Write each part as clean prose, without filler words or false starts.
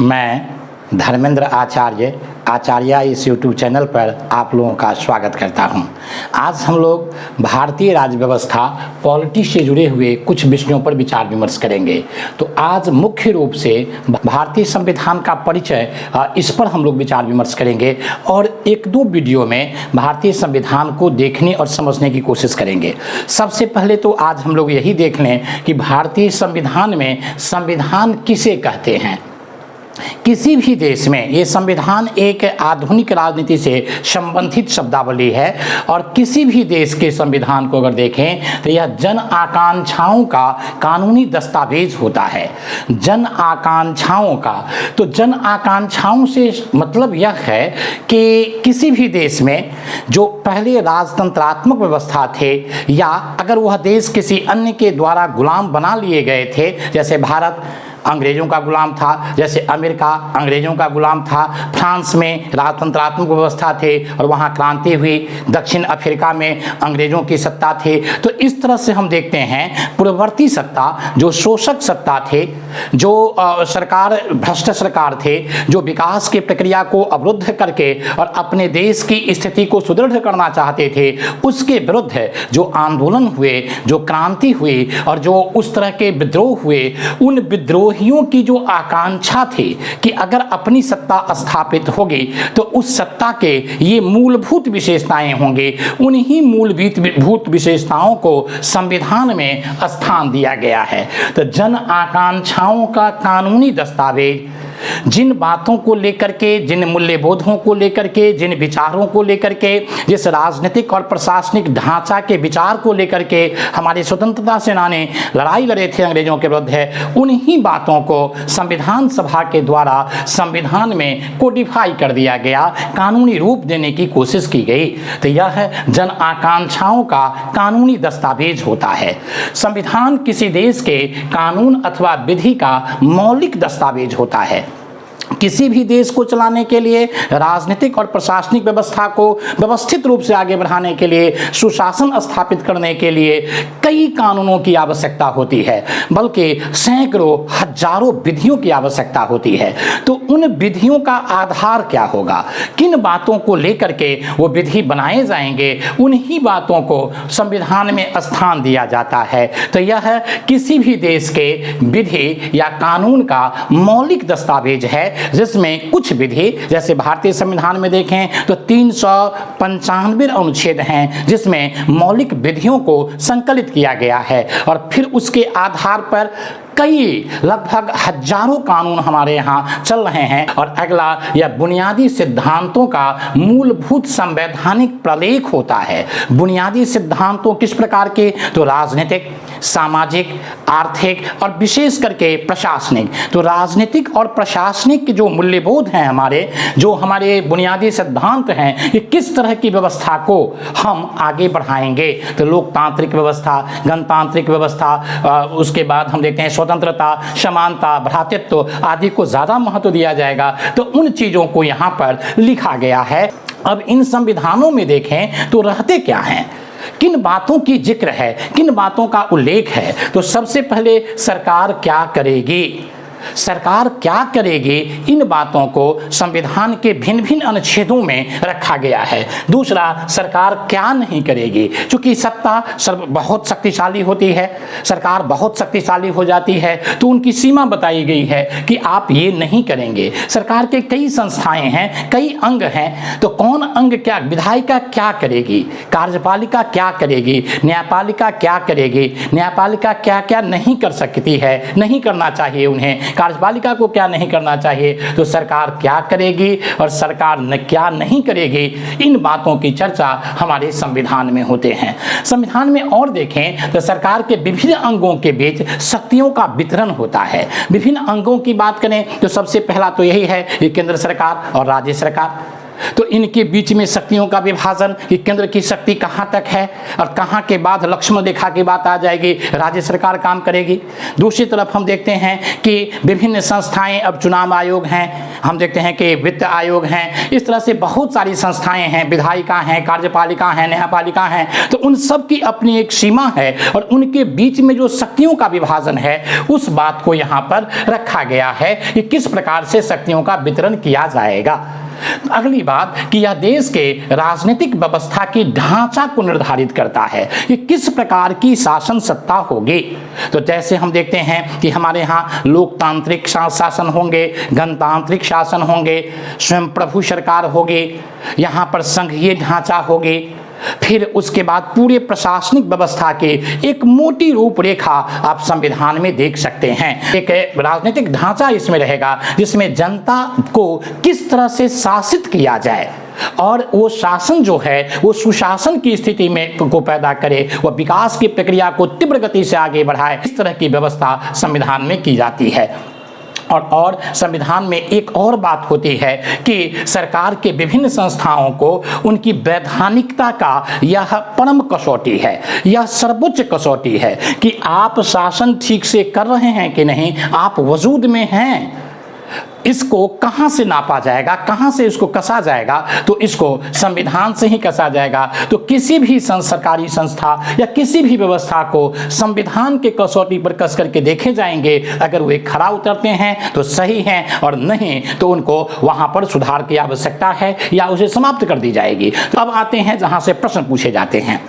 मैं धर्मेंद्र आचार्य इस YouTube channel पर आप लोगों का स्वागत करता हूं। आज हम लोग भारतीय राज्य व्यवस्था पॉलिटी से जुड़े हुए कुछ विषयों पर विचार विमर्श करेंगे। तो आज मुख्य रूप से भारतीय संविधान का परिचय इस पर हम लोग विचार विमर्श करेंगे और एक दो वीडियो में भारतीय संविधान को देखने और समझने की कोशिश करेंगे। सबसे पहले तो आज हम लोग यही देख लें कि भारतीय संविधान में संविधान किसे कहते हैं। किसी भी देश में ये संविधान एक आधुनिक राजनीति से संबंधित शब्दावली है और किसी भी देश के संविधान को अगर देखें तो यह जन आकांक्षाओं का कानूनी दस्तावेज होता है। जन आकांक्षाओं का, तो जन आकांक्षाओं से मतलब यह है कि किसी भी देश में जो पहले राजतंत्रात्मक व्यवस्था थे या अगर वह देश किसी अन्य के द्वारा गुलाम बना लिए गए थे, जैसे भारत अंग्रेजों का गुलाम था, जैसे अमेरिका अंग्रेजों का गुलाम था, फ्रांस में राजतंत्रात्मक व्यवस्था थे और वहाँ क्रांति हुई, दक्षिण अफ्रीका में अंग्रेजों की सत्ता थी। तो इस तरह से हम देखते हैं पूर्ववर्ती सत्ता, जो शोषक सत्ता थे, जो सरकार भ्रष्ट सरकार थे, जो विकास की प्रक्रिया को अवरुद्ध करके और अपने देश की स्थिति को सुदृढ़ करना चाहते थे, उसके विरुद्ध जो आंदोलन हुए, जो क्रांति हुई और जो उस तरह के विद्रोह हुए, उन विद्रोहियों की जो आकांक्षा थी कि अगर अपनी सत्ता स्थापित होगी तो उस सत्ता के ये मूलभूत विशेषताएं होंगी, उन्हीं मूलभूत विशेषताओं को संविधान में स्थान दिया गया है। तो जन आकांक्षाओं का कानूनी दस्तावेज जिन बातों को लेकर के, जिन मूल्यबोधों को लेकर के, जिन विचारों को लेकर के, जिस राजनीतिक और प्रशासनिक ढांचा के विचार को लेकर के हमारे स्वतंत्रता सेनानी लड़ाई लड़े थे अंग्रेजों के विरुद्ध है, उन्हीं बातों को संविधान सभा के द्वारा संविधान में कोडिफाई कर दिया गया, कानूनी रूप देने की कोशिश की गई। तो यह है जन आकांक्षाओं का कानूनी दस्तावेज होता है। संविधान किसी देश के कानून अथवा विधि का मौलिक दस्तावेज होता है। किसी भी देश को चलाने के लिए, राजनीतिक और प्रशासनिक व्यवस्था को व्यवस्थित रूप से आगे बढ़ाने के लिए, सुशासन स्थापित करने के लिए कई कानूनों की आवश्यकता होती है, बल्कि सैकड़ों हजारों विधियों की आवश्यकता होती है। तो उन विधियों का आधार क्या होगा, किन बातों को लेकर के वो विधि बनाए जाएंगे, उन्हीं बातों को संविधान में स्थान दिया जाता है। तो यह किसी भी देश के विधि या कानून का मौलिक दस्तावेज है, जिसमें कुछ विधि, जैसे भारतीय संविधान में देखें तो 395 अनुच्छेद हैं जिसमें मौलिक विधियों को संकलित किया गया है और फिर उसके आधार पर कई लगभग हजारों कानून हमारे यहाँ चल रहे हैं। और अगला यह बुनियादी सिद्धांतों का मूलभूत संवैधानिक प्रलेख होता है। बुनियादी सिद्धांतों किस प्रकार के, तो राजनीतिक, सामाजिक, आर्थिक और विशेष करके प्रशासनिक। तो राजनीतिक और प्रशासनिक जो मूल्यबोध हैं हमारे, जो हमारे बुनियादी सिद्धांत हैं, कि किस तरह की व्यवस्था को हम आगे बढ़ाएंगे। तो लोकतांत्रिक व्यवस्था, गणतांत्रिक व्यवस्था, उसके बाद हम देखते हैं स्वतंत्रता, समानता, भ्रातृत्व आदि को ज़्यादा महत्व दिया जाएगा। तो उन चीज़ों को यहाँ पर लिखा गया है। अब इन संविधानों में देखें तो रहते क्या हैं, किन बातों की जिक्र है, किन बातों का उल्लेख है। तो सबसे पहले सरकार क्या करेगी, सरकार क्या करेगी, इन बातों को संविधान के भिन्न भिन्न अनुच्छेदों में रखा गया है। दूसरा, सरकार क्या नहीं करेगी, क्योंकि सत्ता बहुत शक्तिशाली होती है, सरकार बहुत शक्तिशाली हो जाती है तो उनकी सीमा बताई गई है कि आप ये नहीं करेंगे। सरकार के कई संस्थाएं हैं, कई अंग हैं, तो कौन अंग क्या, विधायिका क्या करेगी, कार्यपालिका क्या करेगी, न्यायपालिका क्या करेगी, न्यायपालिका क्या क्या नहीं कर सकती है, नहीं करना चाहिए उन्हें, कार्यपालिका को क्या नहीं करना चाहिए, तो सरकार क्या करेगी और सरकार क्या नहीं करेगी, इन बातों की चर्चा हमारे संविधान में होते हैं। संविधान में और देखें तो सरकार के विभिन्न अंगों के बीच शक्तियों का वितरण होता है। विभिन्न अंगों की बात करें तो सबसे पहला तो यही है कि केंद्र सरकार और राज्य सरकार। तो इनके बीच में शक्तियों का विभाजन कि केंद्र की शक्ति कहाँ तक है और कहाँ के बाद लक्ष्मण रेखा की बात आ जाएगी, राज्य सरकार काम करेगी। दूसरी तरफ हम देखते हैं कि विभिन्न संस्थाएं, अब चुनाव आयोग हैं, हम देखते हैं कि वित्त आयोग हैं, इस तरह से बहुत सारी संस्थाएं हैं, विधायिका हैं, कार्यपालिका हैं, न्यायपालिका हैं। तो उन सब की अपनी एक सीमा है और उनके बीच में जो शक्तियों का विभाजन है उस बात को यहाँ पर रखा गया है कि किस प्रकार से शक्तियों का वितरण किया जाएगा। अगली बात कि यह देश के राजनीतिक व्यवस्था की ढांचा को निर्धारित करता है कि किस प्रकार की शासन सत्ता होगी। तो जैसे हम देखते हैं कि हमारे यहाँ लोकतांत्रिक शासन होंगे, गणतांत्रिक शासन होंगे, स्वयं प्रभु सरकार होगी, यहाँ पर संघीय ढांचा होगी, फिर उसके बाद पूरे प्रशासनिक व्यवस्था के एक मोटी रूपरेखा आप संविधान में देख सकते हैं। एक राजनीतिक ढांचा इसमें रहेगा जिसमें जनता को किस तरह से शासित किया जाए और वो शासन जो है वो सुशासन की स्थिति में को पैदा करे, वह विकास की प्रक्रिया को तीव्र गति से आगे बढ़ाए। इस तरह की व्यवस्था संविधान में की जाती है। और संविधान में एक और बात होती है कि सरकार के विभिन्न संस्थाओं को उनकी वैधानिकता का यह परम कसौटी है, यह सर्वोच्च कसौटी है कि आप शासन ठीक से कर रहे हैं कि नहीं, आप वजूद में हैं। इसको कहाँ से नापा जाएगा, कहाँ से इसको कसा जाएगा, तो इसको संविधान से ही कसा जाएगा। तो किसी भी सरकारी संस्था या किसी भी व्यवस्था को संविधान के कसौटी पर कस करके देखे जाएंगे। अगर वे खरा उतरते हैं तो सही हैं और नहीं तो उनको वहाँ पर सुधार की आवश्यकता है या उसे समाप्त कर दी जाएगी। तो अब आते हैं जहाँ से प्रश्न पूछे जाते हैं।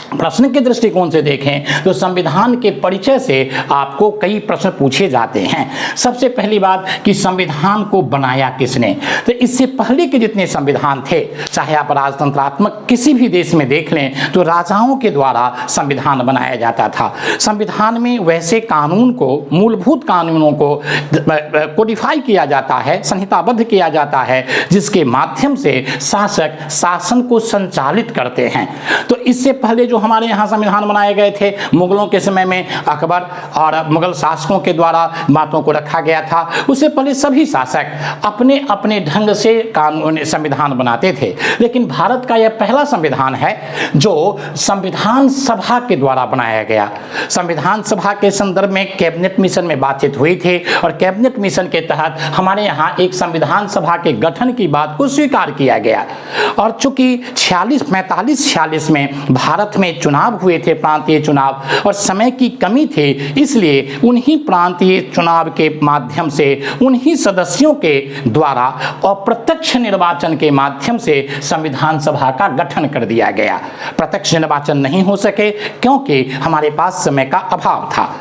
प्रश्न के दृष्टिकोण से देखें तो संविधान के परिचय से आपको कई प्रश्न पूछे जाते हैं। सबसे पहली बात कि संविधान को बनाया किसने। तो इससे पहले के जितने संविधान थे, चाहे आप राजतंत्रात्मक किसी भी देश में देख लें, तो राजाओं के द्वारा संविधान बनाया जाता था। संविधान में वैसे कानून को, मूलभूत कानूनों को कोडिफाई किया जाता है, संहिताबद्ध किया जाता है, जिसके माध्यम से शासक शासन को संचालित करते हैं। तो इससे पहले जो हमारे यहाँ संविधान बनाए गए थे, मुगलों के समय में अकबर और मुगल शासकों के द्वारा बातों को रखा गया था। उससे पहले सभी शासक अपने अपने ढंग से कानून संविधान बनाते थे। लेकिन भारत का यह पहला संविधान है जो संविधान सभा के द्वारा बनाया गया। संविधान सभा के संदर्भ में कैबिनेट मिशन में बातचीत हुई थी और कैबिनेट मिशन के तहत हमारे यहाँ एक संविधान सभा के गठन की बात को स्वीकार किया गया। और चूंकि 45-46 में भारत में चुनाव हुए थे, प्रांतीय चुनाव, और समय की कमी थी, इसलिए उन्हीं प्रांतीय चुनाव के माध्यम से उन्हीं सदस्यों के द्वारा अप्रत्यक्ष निर्वाचन के माध्यम से संविधान सभा का गठन कर दिया गया। प्रत्यक्ष निर्वाचन नहीं हो सके क्योंकि हमारे पास समय का अभाव था।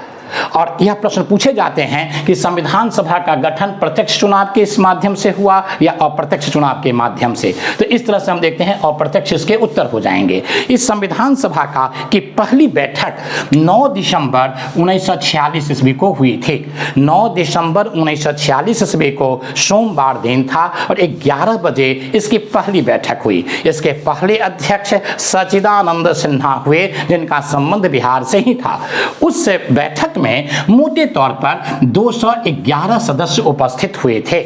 और यह प्रश्न पूछे जाते हैं कि संविधान सभा का गठन प्रत्यक्ष चुनाव के इस माध्यम से हुआ या अप्रत्यक्ष चुनाव के माध्यम से। तो इस तरह से हम देखते हैं अप्रत्यक्ष इसके उत्तर हो जाएंगे। इस संविधान सभा का की पहली बैठक 9 दिसंबर 1946 ईस्वी को हुई थी। 9 दिसंबर 1946 ईस्वी को सोमवार दिन था और 11 बजे इसकी पहली बैठक हुई। इसके पहले अध्यक्ष सच्चिदानंद सिन्हा हुए, जिनका संबंध बिहार से ही था। उस बैठक में मोटे तौर पर 211 सदस्य उपस्थित हुए थे।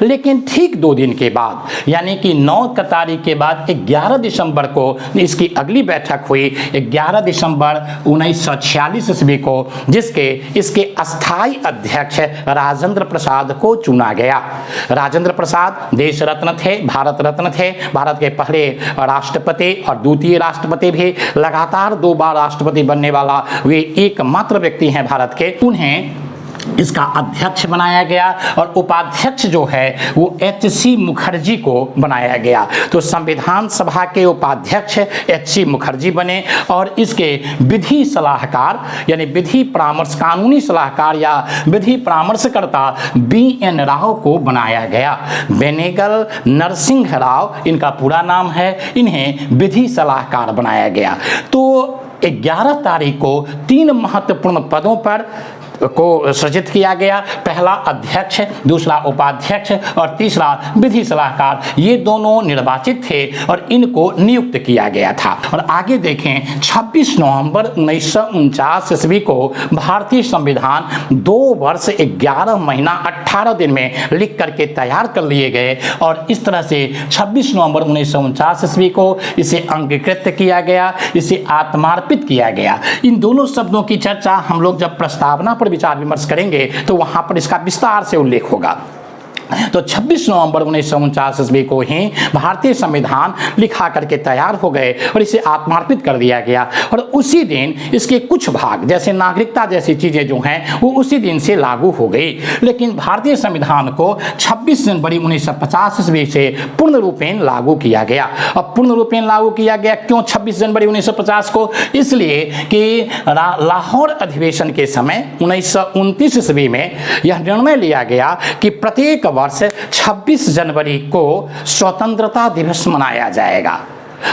लेकिन ठीक 2 दिन के बाद, यानी कि 9 तारीख के बाद 11 दिसंबर को इसकी अगली बैठक हुई। 11 दिसंबर 1946 ईस्वी को इसके अस्थायी अध्यक्ष राजेंद्र प्रसाद को चुना गया। राजेंद्र प्रसाद देश रत्न थे, भारत रत्न थे, भारत के पहले राष्ट्रपति और द्वितीय राष्ट्रपति भी, लगातार 2 बार राष्ट्रपति बनने वाला वे एकमात्र व्यक्ति हैं भारत के। उन्हें इसका अध्यक्ष बनाया गया और उपाध्यक्ष जो है वो H.C. मुखर्जी को बनाया गया। तो संविधान सभा के उपाध्यक्ष H.C. मुखर्जी बने और इसके विधि सलाहकार यानी विधि परामर्श, कानूनी सलाहकार या विधि परामर्शकर्ता B.N. राव को बनाया गया। बेनेगल नरसिंह राव इनका पूरा नाम है, इन्हें विधि सलाहकार बनाया गया। तो 11 तारीख को 3 महत्वपूर्ण पदों पर को सृजित किया गया। पहला अध्यक्ष, दूसरा उपाध्यक्ष और तीसरा विधि सलाहकार, ये दोनों निर्वाचित थे और इनको नियुक्त किया गया था। और आगे देखें 26 नवंबर 1949 ईस्वी को भारतीय संविधान 2 वर्ष 11 महीना 18 दिन में लिख करके तैयार कर लिए गए और इस तरह से 26 नवंबर 1949 ईस्वी को इसे अंगीकृत किया गया, इसे आत्मार्पित किया गया। इन दोनों शब्दों की चर्चा हम लोग जब प्रस्तावना पर विचार विमर्श करेंगे तो वहां पर इसका विस्तार से उल्लेख होगा। तो 26 नवंबर 1949 ईस्वी को ही भारतीय संविधान लिखा करके तैयार हो गए और इसे आत्मार्पित कर दिया गया और उसी दिन इसके कुछ भाग जैसे नागरिकता जैसी चीज़ें जो हैं वो उसी दिन से लागू हो गई। लेकिन भारतीय संविधान को 26 जनवरी 1950 ईस्वी से पूर्ण रूपेण लागू किया गया। अब पूर्ण रूपेण लागू किया गया क्यों 26 जनवरी 1950 को? इसलिए कि लाहौर अधिवेशन के समय 1929 ईस्वी में यह निर्णय लिया गया कि प्रत्येक वर्ष 26 जनवरी को स्वतंत्रता दिवस मनाया जाएगा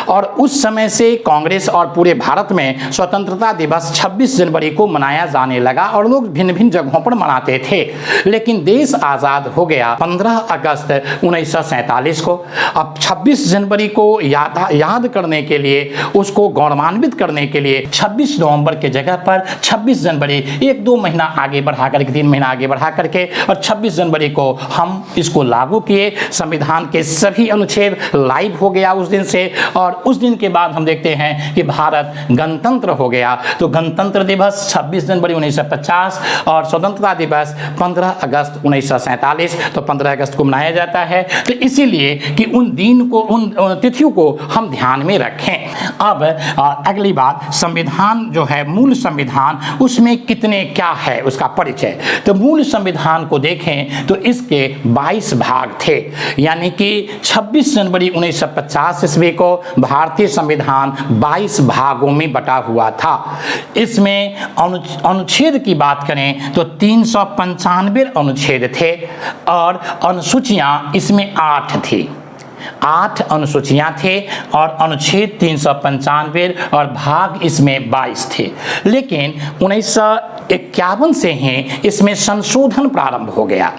और उस समय से कांग्रेस और पूरे भारत में स्वतंत्रता दिवस 26 जनवरी को मनाया जाने लगा और लोग भिन्न भिन्न जगहों पर मनाते थे। लेकिन देश आज़ाद हो गया 15 अगस्त 1947 को। अब 26 जनवरी को याद करने के लिए, उसको गौरवान्वित करने के लिए 26 नवंबर के जगह पर 26 जनवरी 1-2 महीना आगे बढ़ा करके 3 महीना आगे बढ़ा करके और 26 जनवरी को हम इसको लागू किए। संविधान के सभी अनुच्छेद लाइव हो गया उस दिन से और उस दिन के बाद हम देखते हैं कि भारत गणतंत्र हो गया। तो गणतंत्र दिवस 26 जनवरी 1950 और स्वतंत्रता दिवस 15 अगस्त 1947, तो 15 अगस्त को मनाया जाता है। तो इसीलिए कि उन दिन को, उन तिथियों को हम ध्यान में रखें। अब अगली बात, संविधान जो है, मूल संविधान, उसमें कितने क्या है उसका परिचय। तो मूल संविधान को देखें तो इसके 22 भाग थे, यानी कि 26 जनवरी 1950 ईस्वी को भारतीय संविधान 22 भागों में बटा हुआ था। इसमें अनुच्छेद की बात करें तो 395 अनुच्छेद थे और अनुसूचियां इसमें 8 थी। 8 अनुसूचियां थे और अनुच्छेद 395 और भाग इसमें 22 थे। लेकिन 1951 से ही इसमें संशोधन प्रारंभ हो गया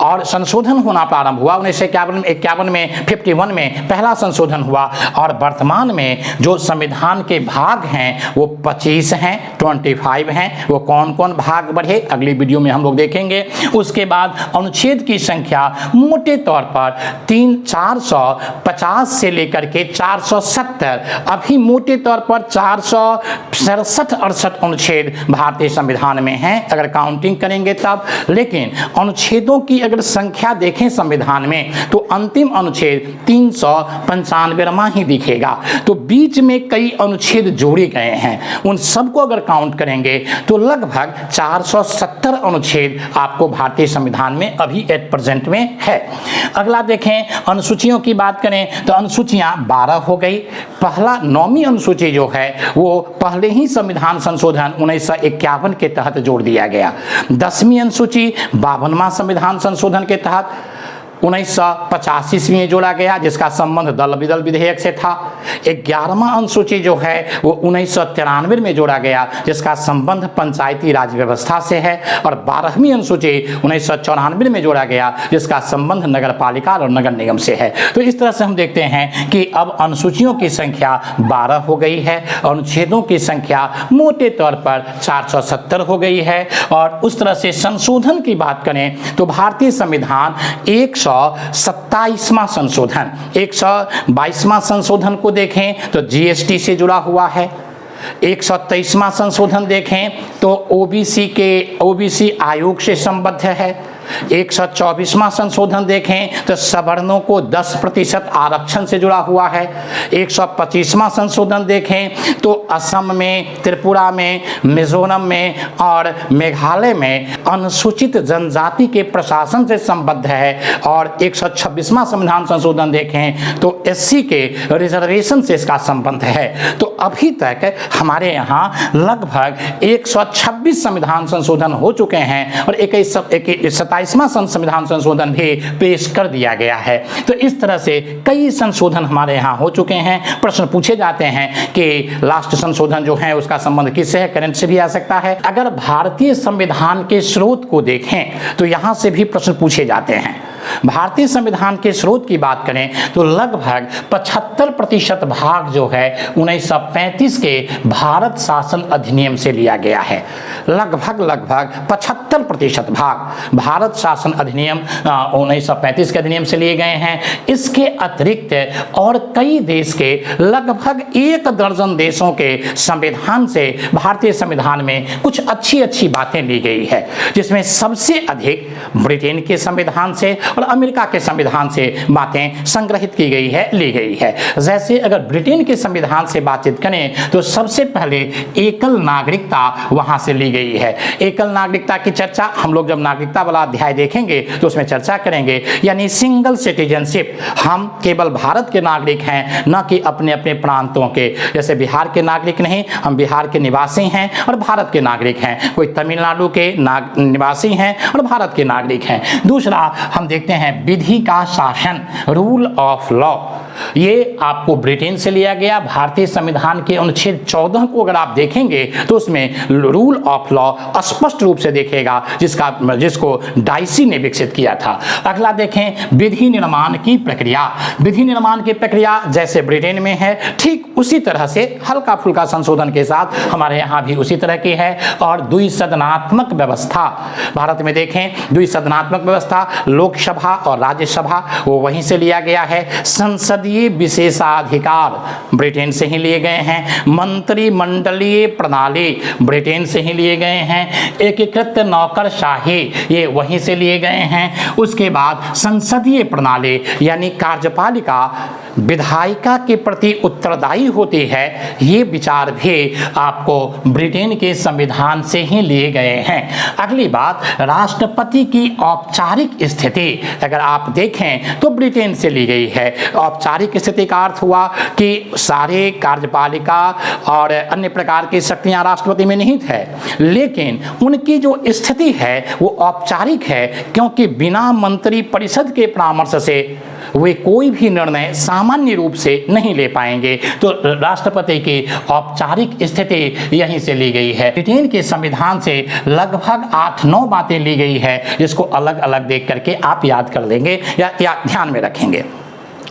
और संशोधन होना प्रारंभ हुआ। 1951 में 51 में पहला संशोधन हुआ और वर्तमान में जो संविधान के भाग हैं वो 25 हैं, 25 हैं। वो कौन कौन भाग बढ़े अगली वीडियो में हम लोग देखेंगे। उसके बाद अनुच्छेद की संख्या मोटे तौर पर 450 से लेकर के 470, अभी मोटे तौर पर 467-68 अनुच्छेद भारतीय संविधान में हैं अगर काउंटिंग करेंगे तब। लेकिन अनुच्छेदों की अगर संख्या देखें संविधान में तो अंतिम अनुच्छेद 395वां ही दिखेगा। तो बीच में कई अनुच्छेद जोड़े गए हैं, उन सबको अगर काउंट करेंगे तो लगभग 470 अनुच्छेद आपको भारतीय संविधान में अभी एट प्रेजेंट में है। अगला देखें, अनुसूचियों की बात करें तो अनुसूचियां 12 हो गई। पहला 9वीं अनुसूची जो है वो पहले ही संविधान संशोधन 1951 के तहत जोड़ दिया गया। 10वीं अनुसूची 52वां संविधान संशोधन के तहत 1985 में जोड़ा गया जिसका संबंध दल बदल विधेयक से था। 11वां अनुसूची जो है वो 1993 में जोड़ा गया जिसका संबंध पंचायती राज व्यवस्था से है और 12वीं अनुसूची 1994 में जोड़ा गया जिसका संबंध नगर पालिका और नगर निगम से है। तो इस तरह से हम देखते हैं कि अब अनुसूचियों की संख्या 12 हो गई है, अनुच्छेदों की संख्या मोटे तौर पर 470 हो गई है। और उस तरह से संशोधन की बात करें तो भारतीय संविधान 127वां संशोधन, 122वां संशोधन को देखें तो जीएसटी से जुड़ा हुआ है। 123वां संशोधन देखें तो ओबीसी आयोग से संबद्ध है। 124वां संशोधन देखें तो सवर्णों को 10% आरक्षण से जुड़ा हुआ है। 125वां संशोधन देखें तो असम में, त्रिपुरा में, मिजोरम में और मेघालय में अनुसूचित जनजाति के प्रशासन से संबद्ध है। और 126वां संविधान संशोधन देखें तो एससी के रिजर्वेशन से इसका संबंध है। तो अभी तक हमारे यहाँ लगभग 126 संविधान संशोधन हो चुके हैं और 27वां संविधान संशोधन भी पेश कर दिया गया है। तो इस तरह से कई संशोधन हमारे यहाँ हो चुके हैं। प्रश्न पूछे जाते हैं कि लास्ट संशोधन जो है उसका संबंध किससे है, करंट से भी आ सकता है। अगर भारतीय संविधान के स्रोत को देखें तो यहाँ से भी प्रश्न पूछे जाते हैं। भारतीय संविधान के स्रोत की बात करें तो लगभग 75% भाग जो है 1935 के भारत शासन अधिनियम से लिया गया है। लगभग 75% भाग भारत शासन अधिनियम 1935 के अधिनियम से लिए गए हैं। इसके अतिरिक्त और कई देश के लगभग 1 दर्जन देशों के संविधान से भारतीय संविधान में कुछ अच्छी बातें ली गई है, जिसमें सबसे अधिक ब्रिटेन के संविधान से और अमेरिका के संविधान से बातें संग्रहित की गई है, ली गई है। जैसे अगर ब्रिटेन के संविधान से बातचीत करें तो सबसे पहले एकल नागरिकता वहां से ली गई है। एकल नागरिकता की चर्चा हम लोग जब नागरिकता वाला अध्याय देखेंगे तो उसमें चर्चा करेंगे, यानी सिंगल सिटीजनशिप। हम केवल भारत के नागरिक हैं, न कि अपने अपने प्रांतों के। जैसे बिहार के नागरिक नहीं, हम बिहार के निवासी हैं और भारत के नागरिक हैं। कोई तमिलनाडु के निवासी हैं और भारत के नागरिक हैं। दूसरा हम देखते हैं विधि का शासन, रूल ऑफ लॉ। ये आपको ब्रिटेन से लिया गया। भारतीय संविधान के अनुच्छेद 14 को अगर आप देखेंगे तो उसमें रूल ऑफ लॉ स्पष्ट रूप से देखेगा, जिसको डाइसी ने विकसित किया था। अगला देखें विधि निर्माण की प्रक्रिया। विधि निर्माण की प्रक्रिया जैसे ब्रिटेन में है, ठीक उसी तरह से हल्का फुल्का संशोधन के साथ हमारे यहाँ भी उसी तरह की है। और द्विसदनात्मक व्यवस्था भारत में देखें, द्विसदनात्मक व्यवस्था लोकसभा और राज्यसभा वो वहीं से लिया गया है। संसदीय विशेषाधिकार ब्रिटेन से ही लिए गए हैं। मंत्रिमंडलीय प्रणाली ब्रिटेन से ही लिए गए हैं। एकीकृत नौकरशाही ये वहीं से लिए गए हैं। उसके बाद संसदीय प्रणाली यानी कार्यपालिका विधायिका के प्रति उत्तरदायी होती है, ये विचार भी आपको ब्रिटेन के संविधान से ही लिए गए हैं। अगली बात राष्ट्रपति की औपचारिक स्थिति अगर आप देखें तो ब्रिटेन से ली गई है। औपचारिक स्थिति का अर्थ हुआ कि सारे कार्यपालिका और अन्य प्रकार की शक्तियां राष्ट्रपति में निहित है, लेकिन उनकी जो स्थिति है वो औपचारिक है, क्योंकि बिना मंत्री परिषद के परामर्श से वे कोई भी निर्णय सामान्य रूप से नहीं ले पाएंगे। तो राष्ट्रपति की औपचारिक स्थिति यहीं से ली गई है। ब्रिटेन के संविधान से लगभग 8-9 बातें ली गई है, जिसको अलग अलग देख करके आप याद कर लेंगे या ध्यान में रखेंगे।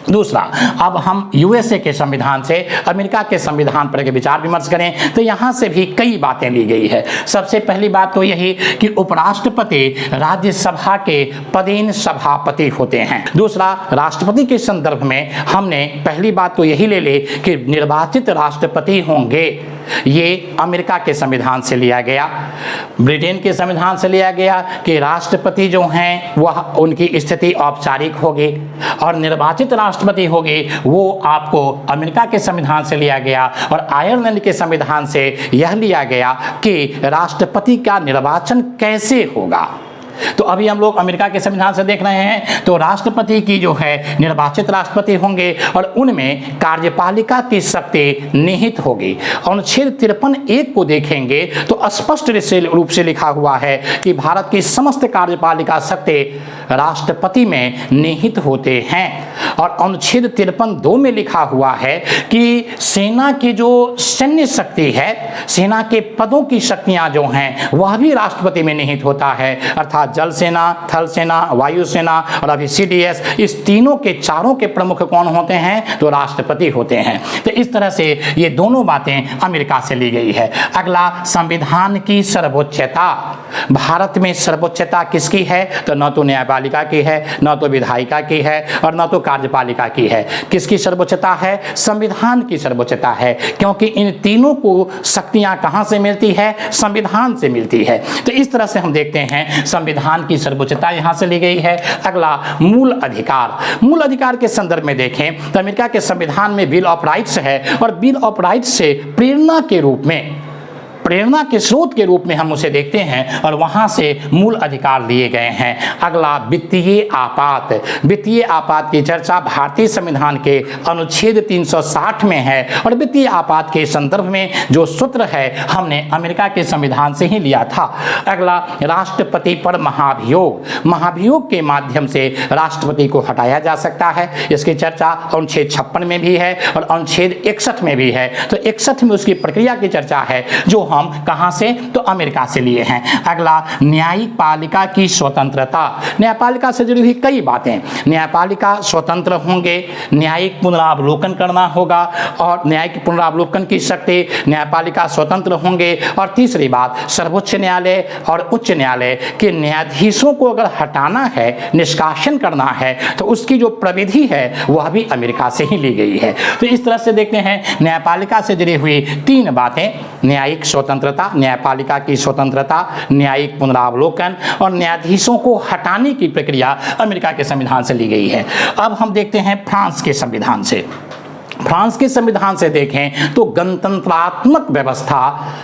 दूसरा, अब हम यूएसए के संविधान से अमेरिका के संविधान पर विचार विमर्श करें तो यहाँ से भी कई बातें ली गई है। सबसे पहली बात तो यही कि उपराष्ट्रपति राज्यसभा के पदेन सभापति होते हैं। दूसरा, राष्ट्रपति के संदर्भ में हमने पहली बात तो यही ले ली कि निर्वाचित राष्ट्रपति होंगे। ये अमेरिका के संविधान से लिया गया। ब्रिटेन के संविधान से लिया गया कि राष्ट्रपति जो हैं वह उनकी स्थिति औपचारिक होगी, और निर्वाचित राष्ट्रपति होगी वो आपको अमेरिका के संविधान से लिया गया। और आयरलैंड के संविधान से यह लिया गया कि राष्ट्रपति का निर्वाचन कैसे होगा। तो अभी हम लोग अमेरिका के संविधान से देख रहे हैं तो राष्ट्रपति की जो है निर्वाचित राष्ट्रपति होंगे और उनमें कार्यपालिका की शक्ति निहित होगी। अनुच्छेद 53(1) को देखेंगे तो स्पष्ट रूप से लिखा हुआ है कि भारत की समस्त कार्यपालिका शक्ति राष्ट्रपति में निहित होते हैं। और अनुच्छेद 53(2) में लिखा हुआ है कि सेना की जो सैन्य शक्ति है, सेना के पदों की शक्तियां जो हैं वह भी राष्ट्रपति में निहित होता है। अर्थात जल सेना, थल सेना, वायु सेना और अभी सीडीएस, इस तीनों के चारों के प्रमुख कौन होते हैं? तो राष्ट्रपति होते हैं। तो इस तरह से ये दोनों बातें अमेरिका से ली गई है। अगला, संविधान की सर्वोच्चता। भारत में सर्वोच्चता किसकी है? तो न तो न्यायपालिका की है, न तो विधायिका की है और न तो कार्यपालिका की है। किसकी सर्वोच्चता है? संविधान की सर्वोच्चता है, क्योंकि इन तीनों को शक्तियां कहां से मिलती है? संविधान से मिलती है। तो इस तरह से हम देखते हैं संविधान की सर्वोच्चता यहां से ली गई है। अगला, मूल अधिकार। मूल अधिकार के संदर्भ में देखें तो अमेरिका के संविधान में बिल ऑफ राइट्स है और बिल ऑफ राइट्स से प्रेरणा के रूप में, प्रेरणा के स्रोत के रूप में हम उसे देखते हैं और वहां से मूल अधिकार लिए गए हैं। अगला, वित्तीय आपात। वित्तीय आपात की चर्चा भारतीय संविधान के अनुच्छेद 360 में है और वित्तीय आपात के संदर्भ में जो सूत्र है हमने अमेरिका के संविधान से ही लिया था। अगला, राष्ट्रपति पर महाभियोग। महाभियोग के माध्यम से राष्ट्रपति को हटाया जा सकता है। इसकी चर्चा अनुच्छेद 56 में भी है और अनुच्छेद 61 में भी है। तो 61 में उसकी प्रक्रिया की चर्चा है जो हम कहां से, तो अमेरिका से लिए हैं। अगला, न्यायिक पालिका की स्वतंत्रता। न्यायपालिका से जुड़ी हुई कई बातें, न्यायपालिका स्वतंत्र होंगे, न्यायिक पुनरावलोकन करना होगा और न्यायिक पुनरावलोकन की शक्ति, न्यायपालिका स्वतंत्र होंगे। और तीसरी बात, सर्वोच्च न्यायालय और उच्च न्यायालय के न्यायाधीशों को अगर हटाना है, निष्कासन करना है, तो उसकी जो प्रविधि है वह भी अमेरिका से ही ली गई है। तो इस तरह से देखते हैं न्यायपालिका से जुड़ी हुई तीन बातें, न्यायिक स्वतंत्रता, न्यायपालिका की स्वतंत्रता, न्यायिक पुनरावलोकन और न्यायाधीशों को हटाने की प्रक्रिया अमेरिका के संविधान से ली गई है। अब हम देखते हैं फ्रांस के संविधान से। फ्रांस के संविधान से देखें तो गणतंत्रात्मक व्यवस्था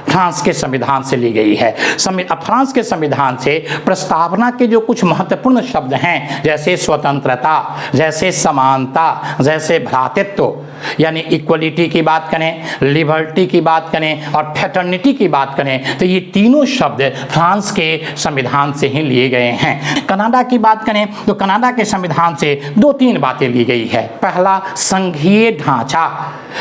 फ्रांस के संविधान से ली गई है। फ्रांस के संविधान से प्रस्तावना के जो कुछ महत्वपूर्ण शब्द हैं, जैसे स्वतंत्रता, जैसे समानता, जैसे भ्रातृत्व यानी इक्वलिटी की बात करें, लिबर्टी की बात करें और फ्रेटर्निटी की बात करें, तो ये तीनों शब्द फ्रांस के संविधान से ही लिए गए हैं। कनाडा की बात करें तो कनाडा के संविधान से दो तीन बातें ली गई है। पहला, संघीय ढांचा।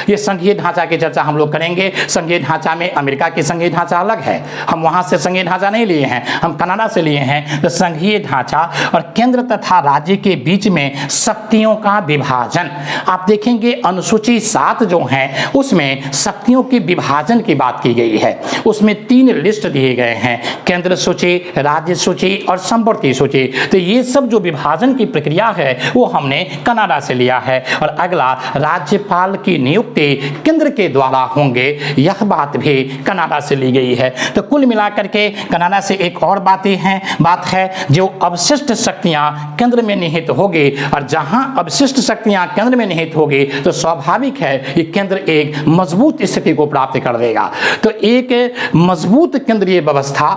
ये संघीय ढांचा की चर्चा हम लोग करेंगे। संघीय ढांचा में अमेरिका की संघीय ढांचा अलग है, हम वहां से संघीय ढांचा नहीं लिए हैं, हम कनाडा से लिए हैं। तो संघीय ढांचा और केंद्र तथा राज्य के बीच में शक्तियों का विभाजन। आप देखेंगे अनुसूची 7 जो है उसमें शक्तियों के विभाजन की बात की गई है। उसमें 3 लिस्ट दिए गए हैं, केंद्र सूची, राज्य सूची और संवर्ती सूची। तो ये सब जो विभाजन की प्रक्रिया है वो हमने कनाडा से लिया है। और अगला, राज्यपाल की नियुक्ति केंद्र के द्वारा होंगे, यह बात भी कनाडा से ली गई है। तो कुल मिलाकर के कनाडा से एक और बात है जो अवशिष्ट शक्तियां केंद्र में निहित होगी, और जहां अवशिष्ट शक्तियां केंद्र में निहित होगी तो स्वाभाविक है कि केंद्र एक मजबूत स्थिति को प्राप्त कर देगा। तो एक मजबूत केंद्रीय व्यवस्था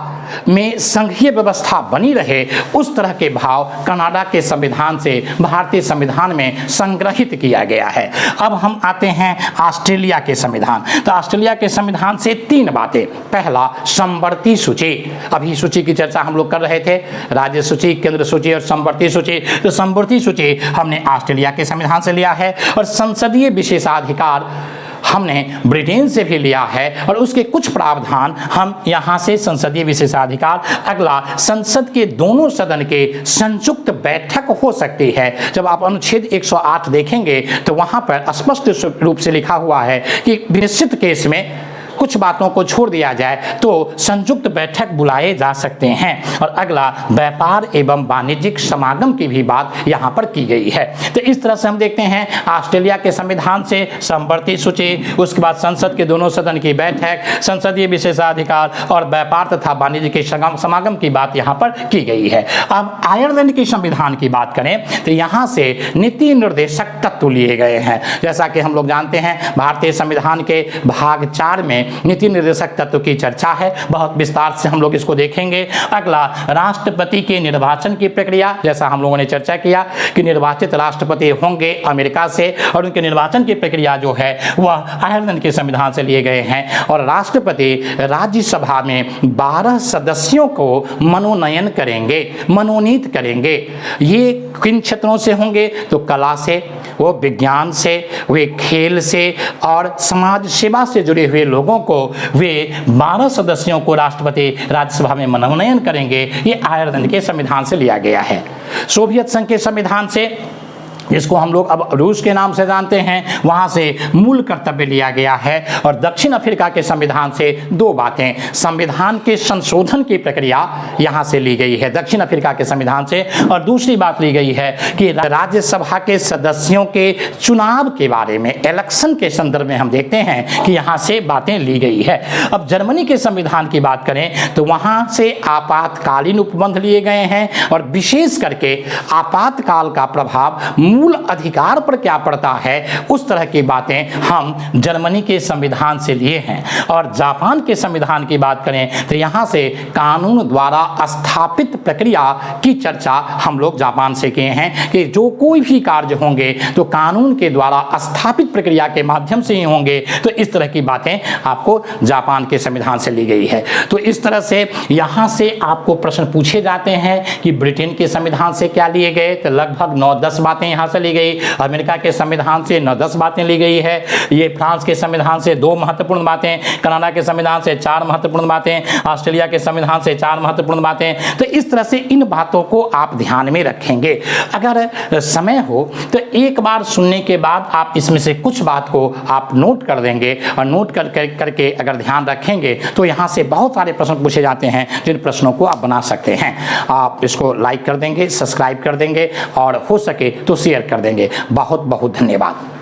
में संघीय व्यवस्था बनी रहे, उस तरह के भाव कनाडा के संविधान से भारतीय संविधान में संग्रहित किया गया है। अब हम आते हैं ऑस्ट्रेलिया के संविधान। तो ऑस्ट्रेलिया के संविधान से 3 बातें। पहला, समवर्ती सूची। अभी सूची की चर्चा हम लोग कर रहे थे, राज्य सूची, केंद्र सूची और समवर्ती सूची। तो समवर्ती सूची हमने ऑस्ट्रेलिया के संविधान से लिया है। और संसदीय विशेषाधिकार हमने ब्रिटेन से भी लिया है और उसके कुछ प्रावधान हम यहाँ से संसदीय विशेषाधिकार। अगला, संसद के दोनों सदन के संयुक्त बैठक हो सकती है। जब आप अनुच्छेद 108 देखेंगे तो वहाँ पर स्पष्ट रूप से लिखा हुआ है कि निश्चित केस में कुछ बातों को छोड़ दिया जाए तो संयुक्त बैठक बुलाए जा सकते हैं। और अगला, व्यापार एवं वाणिज्यिक समागम की भी बात यहाँ पर की गई है। तो इस तरह से हम देखते हैं ऑस्ट्रेलिया के संविधान से समवर्ती सूची, उसके बाद संसद के दोनों सदन की बैठक, संसदीय विशेषाधिकार और व्यापार तथा वाणिज्य के समागम की बात यहाँ पर की गई है। अब आयरलैंड के संविधान की बात करें तो यहाँ से नीति निर्देशक तत्व लिए गए हैं। जैसा कि हम लोग जानते हैं भारतीय संविधान के भाग 4 में नीति निर्देशक तत्व की चर्चा है, बहुत विस्तार से हम लोग इसको देखेंगे। अगला, राष्ट्रपति के निर्वाचन की प्रक्रिया। जैसा हम लोगों ने चर्चा किया कि निर्वाचित राष्ट्रपति होंगे अमेरिका से और उनके निर्वाचन की प्रक्रिया जो है वह आयरलैंड के संविधान से लिए गए हैं। और राष्ट्रपति राज्यसभा में 12 सदस्यों को मनोनयन करेंगे, मनोनीत करेंगे। ये किन क्षेत्रों से होंगे, तो कला से, वो विज्ञान से, वे खेल से और समाज सेवा से जुड़े हुए लोगों को वे 12 सदस्यों को राष्ट्रपति राज्यसभा में मनोनयन करेंगे। ये आयरलैंड के संविधान से लिया गया है। सोवियत संघ के संविधान से, जिसको हम लोग अब रूस के नाम से जानते हैं, वहाँ से मूल कर्तव्य लिया गया है। और दक्षिण अफ्रीका के संविधान से 2 बातें, संविधान के संशोधन की प्रक्रिया यहाँ से ली गई है दक्षिण अफ्रीका के संविधान से, और दूसरी बात ली गई है कि राज्यसभा के सदस्यों के चुनाव के बारे में, इलेक्शन के संदर्भ में हम देखते हैं कि यहाँ से बातें ली गई है। अब जर्मनी के संविधान की बात करें तो वहाँ से आपातकालीन उपबंध लिए गए हैं और विशेष करके आपातकाल का प्रभाव मूल अधिकार पर क्या पड़ता है, उस तरह की बातें हम जर्मनी के संविधान से लिए हैं। और जापान के संविधान की बात करें तो यहाँ से कानून द्वारा स्थापित प्रक्रिया की चर्चा हम लोग जापान से किए हैं कि जो कोई भी कार्य होंगे तो कानून के द्वारा स्थापित प्रक्रिया के माध्यम से ही होंगे। तो इस तरह की बातें आपको जापान के संविधान से ली गई है। तो इस तरह से यहाँ से आपको प्रश्न पूछे जाते हैं कि ब्रिटेन के संविधान से क्या लिए गए, तो लगभग 9-10 बातें यहाँ संविधान से ली गई, अमेरिका के संविधान से 9-10 बातें ली गई है, ये फ्रांस के संविधान से 2 महत्वपूर्ण बातें, कनाडा के संविधान से 4 महत्वपूर्ण बातें, ऑस्ट्रेलिया के संविधान से 4 महत्वपूर्ण बातें। तो इस तरह से इन बातों को आप ध्यान में रखेंगे। अगर समय हो तो एक बार सुनने के बाद आप इसमें से कुछ बात को आप नोट कर देंगे, और नोट करके अगर ध्यान रखेंगे तो यहाँ से बहुत सारे प्रश्न पूछे जाते हैं, जिन प्रश्नों को आप बना सकते हैं। आप इसको लाइक कर देंगे, सब्सक्राइब कर देंगे और हो सके तो शेयर कर देंगे। बहुत बहुत धन्यवाद।